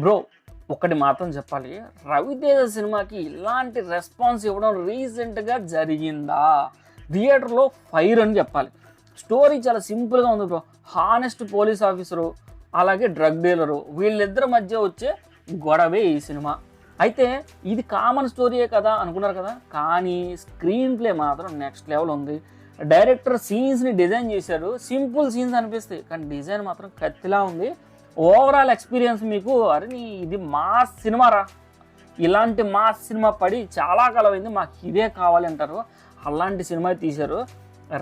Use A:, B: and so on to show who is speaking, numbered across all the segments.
A: Bro ఒకటి మాత్రం చెప్పాలి, రవితేజ సినిమాకి ఇలాంటి రెస్పాన్స్ ఇవ్వడం రీసెంట్గా జరిగిందా? థియేటర్లో ఫైర్ అని చెప్పాలి. స్టోరీ చాలా సింపుల్గా ఉంది బ్రో. హానెస్ట్ పోలీస్ ఆఫీసరు అలాగే డ్రగ్ డీలరు వీళ్ళిద్దరి మధ్య వచ్చే గొడవే ఈ సినిమా. అయితే ఇది కామన్ స్టోరీయే కదా అనుకున్నారు కదా, కానీ స్క్రీన్ ప్లే మాత్రం నెక్స్ట్ లెవెల్ ఉంది. డైరెక్టర్ సీన్స్ని డిజైన్ చేశారు. సింపుల్ సీన్స్ అనిపిస్తాయి కానీ డిజైన్ మాత్రం కత్తిలా ఉంది. ఓవరాల్ ఎక్స్పీరియన్స్ మీకు అరే ఇది మాస్ సినిమారా, ఇలాంటి మాస్ సినిమా పడి చాలా కాలం అయింది, మాకు ఇదే కావాలి అంటారు. అలాంటి సినిమా తీశారు.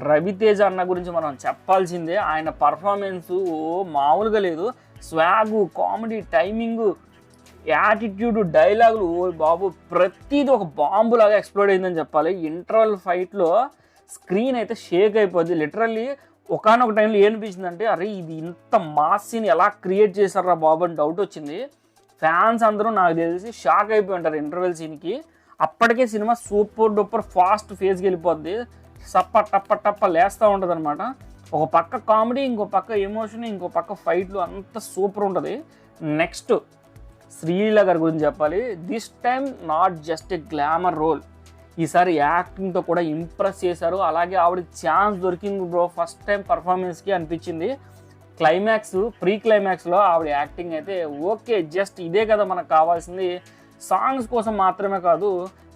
A: రవితేజ అన్న గురించి మనం చెప్పాల్సిందే. ఆయన పర్ఫార్మెన్సు మామూలుగా లేదు. స్వాగు, కామెడీ, టైమింగు, యాటిట్యూడ్, డైలాగులు ఓ బాబు ప్రతిదీ ఒక బాంబులాగా ఎక్స్ప్లోడ్ అయిందని చెప్పాలి. ఇంటర్వల్ ఫైట్లో స్క్రీన్ అయితే షేక్ అయిపోద్ది లిటరల్లీ. ఒకనొక టైంలో ఏమనిపించిందంటే అరే ఇది ఇంత మాస్ సీన్ ఎలా క్రియేట్ చేశారా బాబు అని డౌట్ వచ్చింది. ఫ్యాన్స్ అందరూ నాకు తెలిసి షాక్ అయిపోయి ఉంటారు ఇంటర్వెల్ సీన్కి. అప్పటికే సినిమా సూపర్ డూపర్ ఫాస్ట్ ఫేజ్కి వెళ్ళిపోద్ది. సప్ప టప్ప టప్ప లేస్తూ ఉంటుంది అనమాట. ఒక పక్క కామెడీ, ఇంకో పక్క ఎమోషన్, ఇంకో పక్క ఫైట్లు, అంత సూపర్ ఉంటుంది. నెక్స్ట్ శ్రీలీల గారి గురించి చెప్పాలి. This time not just a glamour role, ఈసారి యాక్టింగ్తో కూడా ఇంప్రెస్ చేశారు. అలాగే ఆవిడకి ఛాన్స్ దొరికింది బ్రో, ఫస్ట్ టైం పర్ఫార్మెన్స్కి అనిపించింది. క్లైమాక్స్, ప్రీ క్లైమాక్స్లో ఆవిడ యాక్టింగ్ అయితే ఓకే, జస్ట్ ఇదే కదా మనకు కావాల్సింది. సాంగ్స్ కోసం మాత్రమే కాదు,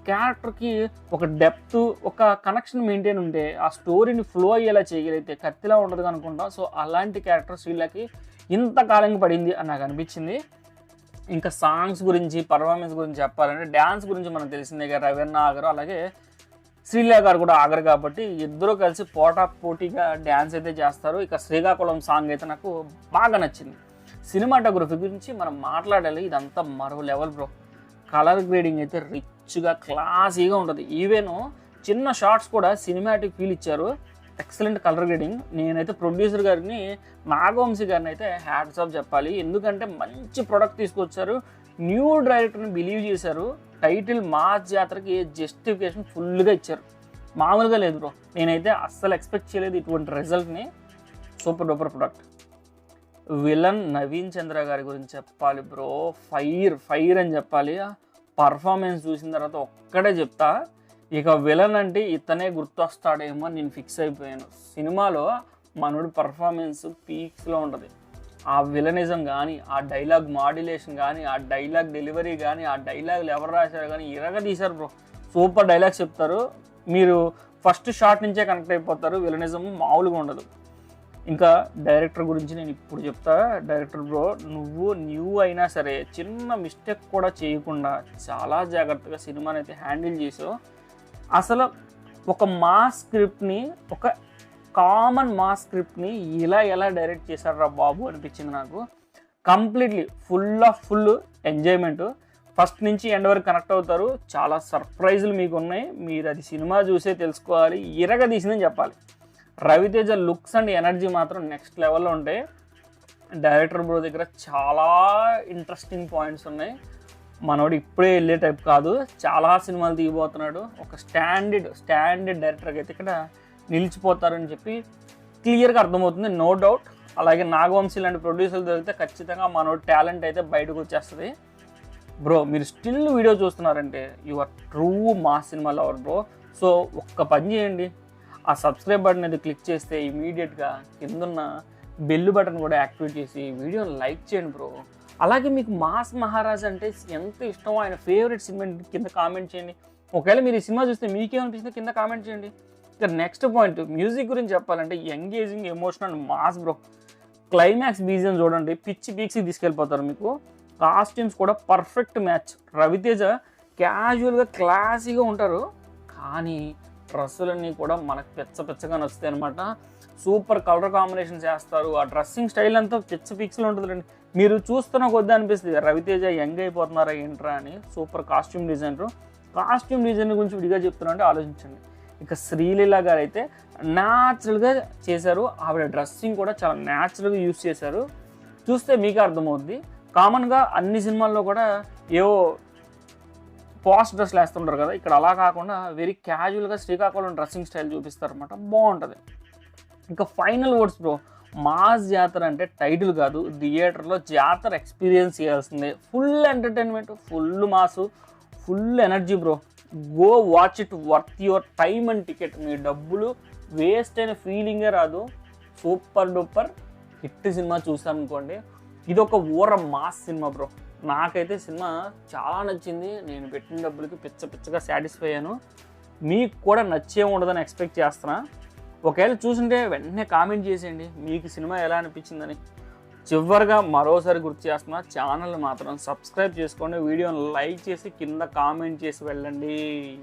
A: క్యారెక్టర్కి ఒక డెప్త్, ఒక కనెక్షన్ మెయింటైన్ ఉంటే ఆ స్టోరీని ఫ్లో అయ్యేలా చేయగలిగితే కత్తిలా ఉంటుంది అనుకుంటా. సో అలాంటి క్యారెక్టర్ శ్రీలీలకి ఇంతకాలంగా పడింది అని నాకు అనిపించింది. ఇంకా సాంగ్స్ గురించి, పర్ఫార్మెన్స్ గురించి చెప్పాలంటే డ్యాన్స్ గురించి మనకు తెలిసిందే కదా, రవీణ ఆగరు అలాగే శ్రీలీల గారు కూడా ఆగరు కాబట్టి ఇద్దరు కలిసి పోటీగా డ్యాన్స్ అయితే చేస్తారు. ఇక శ్రీకాకుళం సాంగ్ అయితే నాకు బాగా నచ్చింది. సినిమాటోగ్రఫీ గురించి మనం మాట్లాడాలి, ఇదంతా మరో లెవెల్ బ్రో. కలర్ గ్రేడింగ్ అయితే రిచ్గా క్లాసీగా ఉంటుంది. ఈవెన్ చిన్న షార్ట్స్ కూడా సినిమాటిక్ ఫీల్ ఇచ్చారు. Excellent colour grading. నేనైతే ప్రొడ్యూసర్ గారిని, నాగవంశీ గారిని అయితే హ్యాట్స్ ఆఫ్ చెప్పాలి. ఎందుకంటే మంచి ప్రొడక్ట్ తీసుకొచ్చారు, న్యూ డైరెక్టర్ని బిలీవ్ చేశారు. టైటిల్ మాస్ జాతరకి జస్టిఫికేషన్ ఫుల్గా ఇచ్చారు, మామూలుగా లేదు బ్రో. నేనైతే అస్సలు ఎక్స్పెక్ట్ చేయలేదు ఇటువంటి రిజల్ట్ని. Super duper product. Villain Naveen Chandra గారి గురించి చెప్పాలి బ్రో. ఫైర్ అని చెప్పాలి. పర్ఫార్మెన్స్ చూసిన తర్వాత ఒక్కడే చెప్తా, ఇక విలన్ అంటే ఇతనే గుర్తొస్తాడేమో నేను ఫిక్స్ అయిపోయాను. సినిమాలో మనోడి పర్ఫార్మెన్స్ పీక్స్లో ఉంటుంది. ఆ విలనిజం కానీ, ఆ డైలాగ్ మాడ్యులేషన్ కానీ, ఆ డైలాగ్ డెలివరీ కానీ, ఆ డైలాగులు ఎవరు రాశారు కానీ తీశారు బ్రో. సూపర్ డైలాగ్స్ చెప్తారు, మీరు ఫస్ట్ షాట్ నుంచే కనెక్ట్ అయిపోతారు. విలనిజం మామూలుగా ఉండదు. ఇంకా డైరెక్టర్ గురించి నేను ఇప్పుడు చెప్తా. డైరెక్టర్ బ్రో, నువ్వు న్యూ అయినా సరే చిన్న మిస్టేక్ కూడా చేయకుండా చాలా జాగ్రత్తగా సినిమాని అయితే హ్యాండిల్ చేసావు. అసలు ఒక మాస్ స్క్రిప్ట్ని, ఒక కామన్ మాస్ స్క్రిప్ట్ని ఎలా డైరెక్ట్ చేశారా బాబు అనిపించింది నాకు. Completely full enjoyment. ఫస్ట్ నుంచి ఎండ్ వరకు కనెక్ట్ అవుతారు. చాలా సర్ప్రైజులు మీకు ఉన్నాయి, మీరు అది సినిమా చూసే తెలుసుకోవాలి. తీసిందని చెప్పాలి. రవితేజ లుక్స్ అండ్ ఎనర్జీ మాత్రం నెక్స్ట్ లెవెల్లో ఉంటాయి. డైరెక్టర్ బ్రో దగ్గర చాలా ఇంట్రెస్టింగ్ పాయింట్స్ ఉన్నాయి. మనోడు ఇప్పుడే వెళ్ళే టైప్ కాదు, చాలా సినిమాలు తీయబోతున్నాడు. ఒక స్టాండర్డ్ డైరెక్టర్కి అయితే ఇక్కడ నిలిచిపోతారని చెప్పి క్లియర్గా అర్థమవుతుంది, నో డౌట్. అలాగే నాగవంశీ లాంటి ప్రొడ్యూసర్లు దొరికితే ఖచ్చితంగా మనోడు టాలెంట్ అయితే బయటకు వచ్చేస్తుంది. బ్రో మీరు స్టిల్ వీడియో చూస్తున్నారంటే your true mass cinema lover bro. So ఒక్క పని చేయండి, ఆ సబ్స్క్రైబ్ బటన్ అయితే క్లిక్ చేస్తే ఇమీడియట్గా కిందన్న బెల్ బటన్ కూడా యాక్టివేట్ చేసి వీడియోని లైక్ చేయండి బ్రో. అలాగే మీకు మాస్ మహారాజ్ అంటే ఎంత ఇష్టమో, ఆయన ఫేవరెట్ సినిమా కింద కామెంట్ చేయండి. ఒకవేళ మీరు ఈ సినిమా చూస్తే మీకేమనిపిస్తుంది కింద కామెంట్ చేయండి. ఇక నెక్స్ట్ పాయింట్, మ్యూజిక్ గురించి చెప్పాలంటే engaging, emotional, mass bro. Climax BGM చూడండి, పీక్స్కి తీసుకెళ్ళిపోతారు మీకు. కాస్ట్యూమ్స్ కూడా పర్ఫెక్ట్ మ్యాచ్. రవితేజ క్యాజువల్గా క్లాసీగా ఉంటారు, కానీ డ్రెస్సులన్నీ కూడా మనకు పెచ్చగా నచ్చుతాయి అనమాట. సూపర్ కలర్ కాంబినేషన్ చేస్తారు. ఆ డ్రెస్సింగ్ స్టైల్ అంతా పీక్స్లో ఉంటుందండి. మీరు చూస్తున్న కొద్ది అనిపిస్తుంది రవితేజ యంగ్ అయిపోతున్నారా ఏంట్రా అని. సూపర్ కాస్ట్యూమ్ డిజైనర్ గురించి విడిగా చెప్తున్నా అంటే ఆలోచించండి. ఇక శ్రీలీల గారు అయితే న్యాచురల్గా చేశారు. ఆవిడ డ్రెస్సింగ్ కూడా చాలా న్యాచురల్గా యూజ్ చేశారు. చూస్తే మీకే అర్థమవుద్ది. కామన్గా అన్ని సినిమాల్లో కూడా ఏవో పాస్ట్ డ్రెస్లు వేస్తుంటారు కదా, ఇక్కడ అలా కాకుండా వెరీ క్యాజువల్గా శ్రీకాకుళం డ్రెస్సింగ్ స్టైల్ చూపిస్తారు అనమాట, బాగుంటుంది. ఇంకా ఫైనల్ వర్డ్స్ బ్రో, మాస్ జాతర అంటే టైటిల్ కాదు, థియేటర్లో జాతర ఎక్స్పీరియన్స్ చేయాల్సిందే. Full entertainment, full mass, full energy bro. Go watch it, worth your time and ticket. మీ డబ్బులు వేస్ట్ అయిన ఫీలింగే రాదు. సూపర్ డూపర్ హిట్ సినిమా చూసానుకోండి. ఇది ఒక ఊర మాస్ సినిమా బ్రో. నాకైతే సినిమా చాలా నచ్చింది. నేను పెట్టిన డబ్బులకి పిచ్చగా సాటిస్ఫై అయ్యాను. మీకు కూడా నచ్చే ఉండదని ఎక్స్పెక్ట్ చేస్తున్నా. ఒకవేళ చూసింటే వెంటనే కామెంట్ చేసేయండి మీకు సినిమా ఎలా అనిపించిందని. చివరిగా మరోసారి గుర్తు చేస్తున్నా, ఛానల్ మాత్రం సబ్స్క్రైబ్ చేసుకోండి, వీడియోని లైక్ చేసి కింద కామెంట్ చేసి వెళ్ళండి.